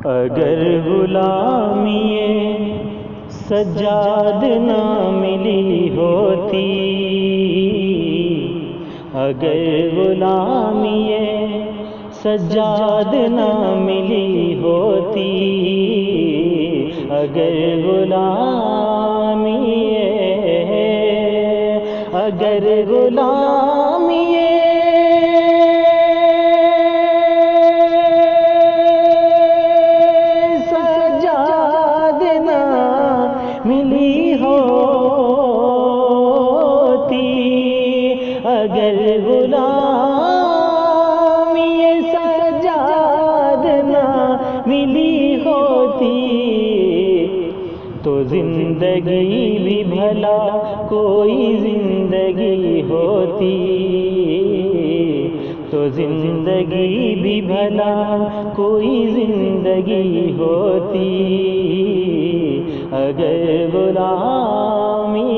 اگر غلامی سجاد نہ ملی ہوتی، اگر غلامی سجاد نہ ملی ہوتی، اگر غلامی سجاد نہ ملی ہوتی، اگر غلامی سجاد نہ ملی ہوتی، تو زندگی بھی بھلا کوئی زندگی ہوتی، تو زندگی بھی بھلا کوئی زندگی ہوتی، اگر غلامی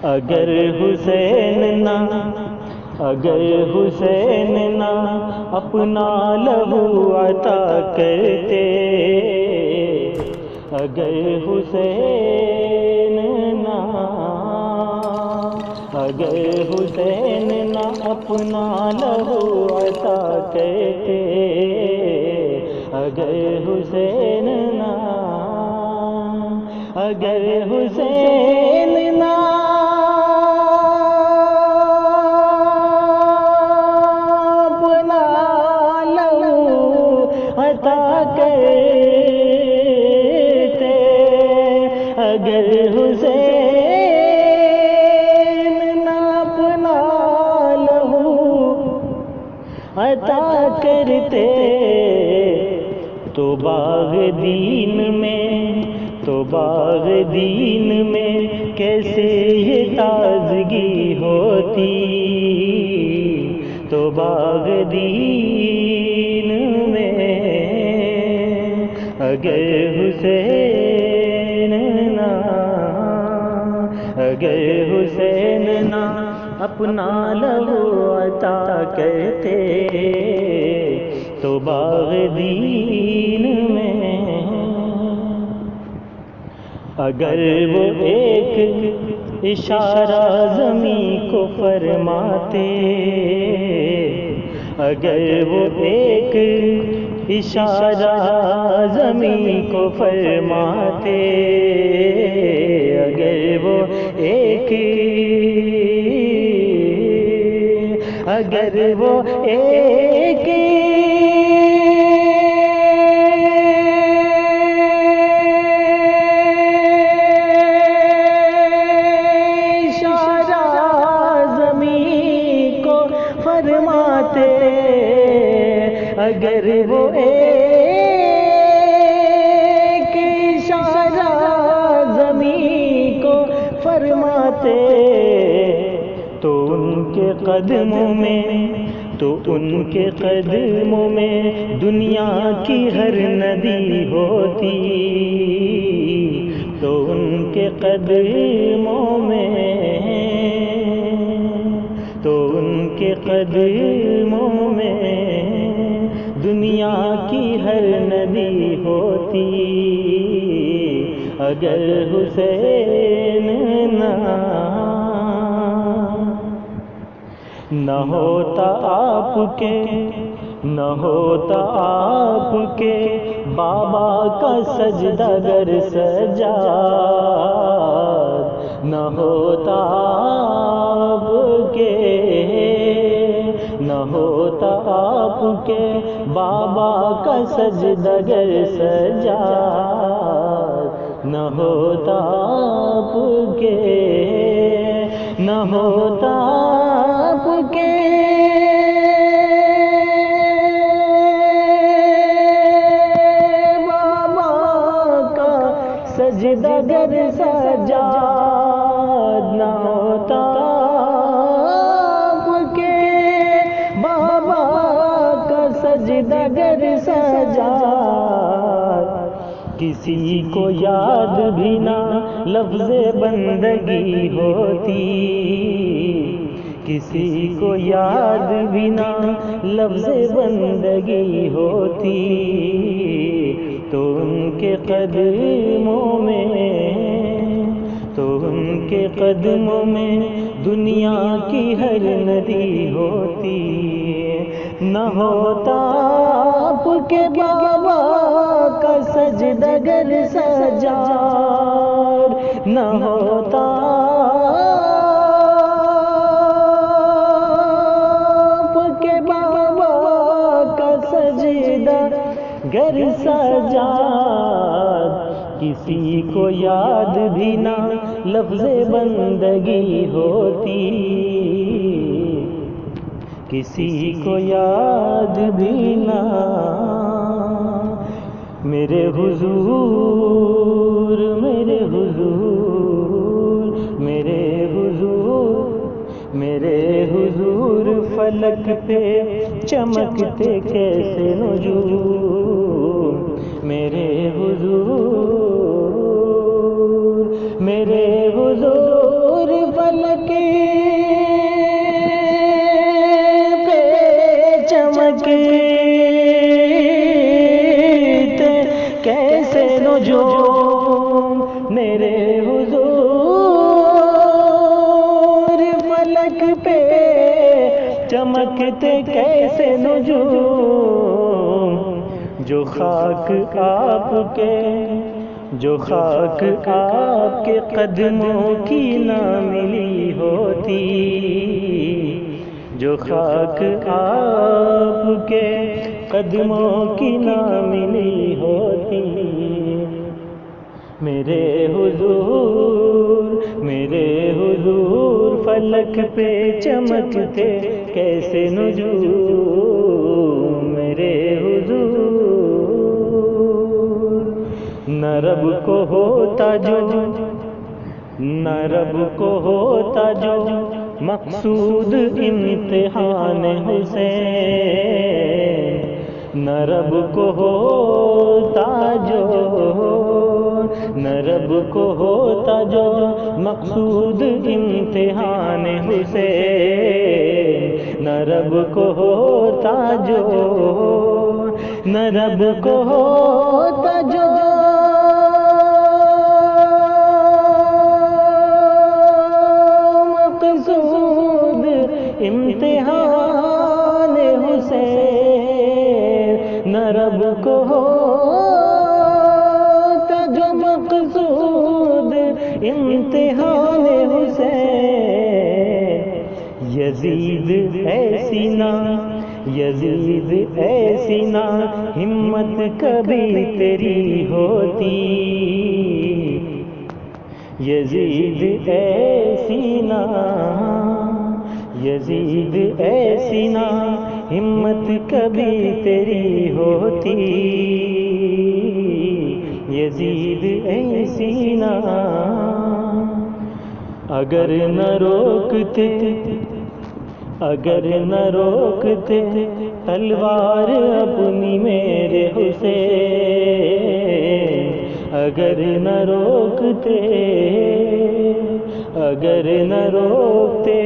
اگر حسین نہ اپنا لہو عطا کرتے، اگر حسین نہ اپنا لہو عطا کرتے، اگر حسین نہ اپنا لہو عطا کرتے، اگر حسین نہ اپنا لہو عطا کرتے، تو باغ دین میں کیسے یہ تازگی ہوتی، تو باغ دین میں اگر حسین نہ اپنا لہو عطا کرتے، تو باغ دین میں اگر وہ ایک اشارہ زمین کو فرماتے، اگر وہ ایک اشارہ زمین کو فرماتے، اگر وہ ایک اگر وہ ایک اشارہ زمین کو فرماتے، تو ان کے قدموں میں دنیا کی ہر ندی ہوتی، تو ان کے قدموں میں دنیا کی ہر ندی ہوتی، اگر حسین نہ ہوتا آپ کے بابا کا سجدہ گر سجاد، نہ ہوتا آپ کے بابا کا سجدہ گر سجاد، نہ ہوتا آپ کے بابا کا سجدہ گر سجاد، نہ ہوتا سجدہ گر سجاد، کسی کو یاد بھی نہ لفظ بندگی ہوتی، کسی کو یاد بھی نہ لفظ بندگی ہوتی، تو ان کے قدموں میں، تو ان کے قدموں میں دنیا کی ہر ندی ہوتی۔ نہ ہوتا آپ کے بابا کا سجدہ گر سجاد، نہ ہوتا آپ کے بابا کا سجدہ گر سجاد، کسی کو یاد بھی نہ لفظ بندگی ہوتی، کسی کو یاد بھی نہ۔ میرے حضور، میرے حضور، میرے حضور، میرے حضور فلک پہ چمکتے کیسے نجوم، میرے حضور، میرے حضور فلک چمکتے کیسے نجوم، میرے حضور فلک پہ چمکتے کیسے نجوم، جو خاک آپ کے، جو خاک آپ کے قدموں کی نہ ملی ہوتی، جو خاک آپ کے قدموں کی نہ ملی ہوتی، میرے حضور، میرے حضور فلک پہ چمکتے کیسے نجوم، میرے حضور۔ نہ رب کو ہوتا جو، نہ رب کو ہوتا جو مقصود امتحان حسین، نہ رب کو ہوتا جو، نہ رب کو ہوتا جو مقصود امتحان حسین، نہ رب کو ہوتا جو، نہ رب کو ہوتا جو مقصود امتحان حسین، نہ رب کو ہوتا جو مقصود امتحان حسین، یزید ایسی نہ، یزید ایسی نہ ہمت کبھی تیری ہوتی، یزید ایسی نہ، یزید ایسی نہ ہمت کبھی تیری ہوتی، یزید ایسی نہ۔ اگر نہ روکتے، اگر نہ روکتے تلوار اپنی میرے حسین، اگر نہ روکتے، اگر نہ روکتے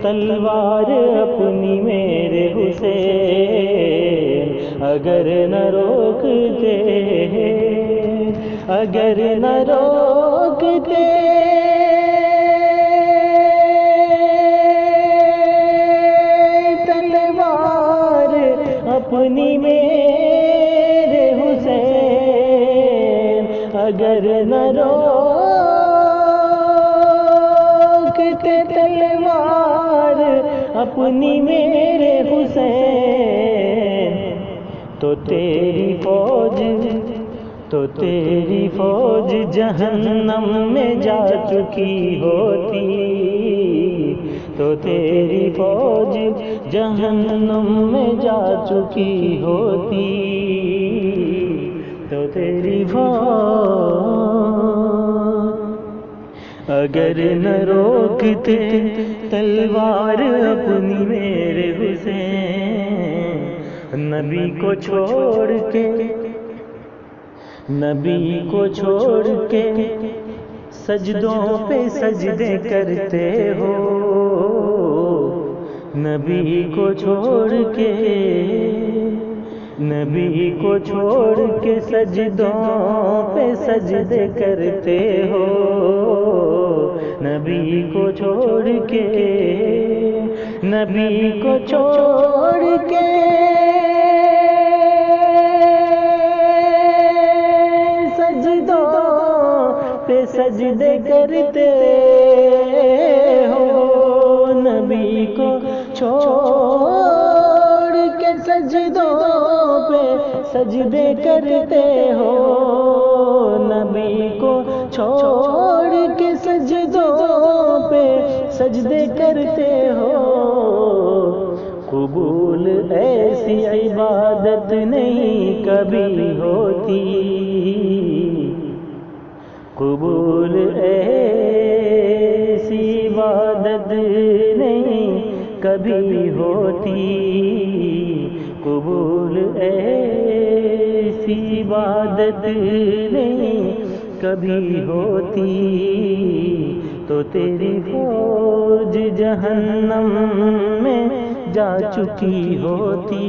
تلوار اپنی میرے حسین، اگر نہ روکتے، اگر نہ روکتے تلوار اپنی میرے حسین، اگر نہ روکتے تلوار اپنی میرے حسین، تو تیری فوج، تو تیری فوج جہنم میں جا چکی ہوتی، تو تیری فوج جہنم میں جا چکی ہوتی، تو تیری فوج اگر نہ روکتے تلوار اپنی میرے حسین، نبی کو چھوڑ کے، نبی کو چھوڑ کے سجدوں پہ سجدے کرتے ہو، نبی کو چھوڑ کے، نبی کو چھوڑ کے سجدوں پہ سجدے کرتے ہو، نبی کو چھوڑ کے، نبی کو چھوڑ کے سجدوں پہ سجدے کرتے ہو، نبی کو چھوڑ کے سجدوں پہ سجدے کرتے ہو، نبی کو چھوڑ کے سجدوں پہ سجدے کرتے ہو، قبول ایسی عبادت نہیں کبھی ہوتی، قبول ایسی عبادت نہیں کبھی ہوتی، قبول ایسی عبادت نہیں کبھی ہوتی، تو تیری فوج جہنم میں جا چکی ہوتی۔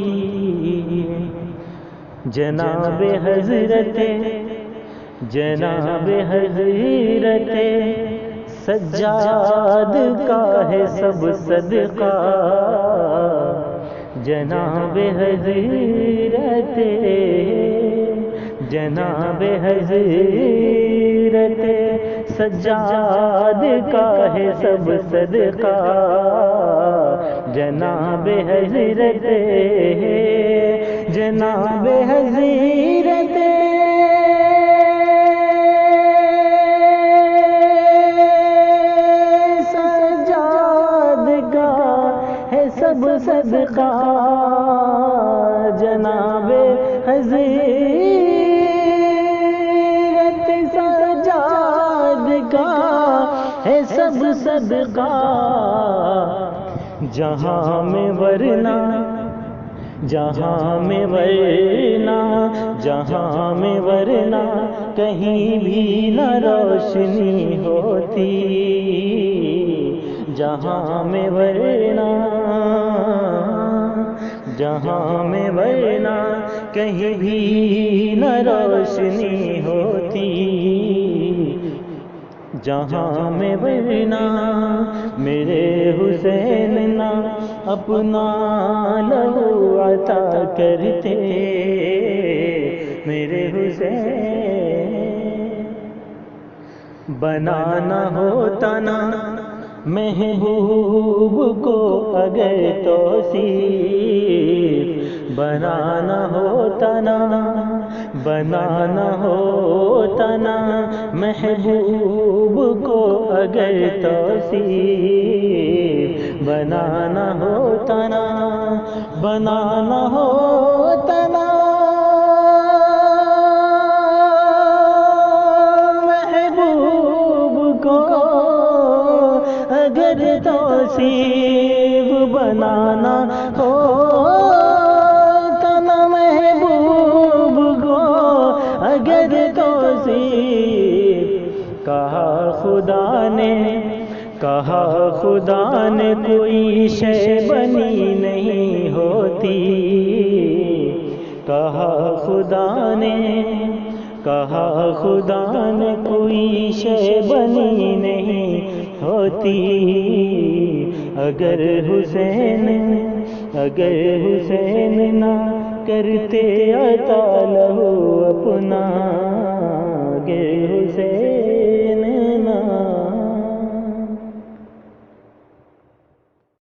جناب حضرت، جناب حضرت سجاد کا ہے سب صدقہ، جناب حضرت، جناب حضرت سجاد کا ہے سب صدقہ، جناب حضرت، جناب حضرت سجاد کا ہے سب صدقہ، جناب حضرت سجاد کا ہے سب صدقہ، جہاں میں ورنہ، جہاں میں ورنہ، جہاں میں ورنہ کہیں بھی نہ روشنی ہوتی، جہاں میں ورنہ، جہاں میں ورنہ کہیں بھی نہ روشنی ہوتی، جہاں میں ورنہ میرے حسین نہ اپنا لہو عطا کرتے، میرے حسین بنانا ہوتا نا محبوب کو اگر توصیف، بنانا ہوتا نا، بنانا ہوتا نا محبوب کو اگر توصیف، بنانا ہوتا نا، بنانا ہوتا نا محبوب کو اگر توصیف، بنانا ہوتا نا محبوب کو اگر توصیف، کہا خدا نے، کہا خدا نے کوئی شے بنی نہیں ہوتی، کہا خدا نے، کہا خدا نے کوئی شے بنی نہیں ہوتی، اگر حسین، اگر حسین نہ کرتے عطا لہو اپنا،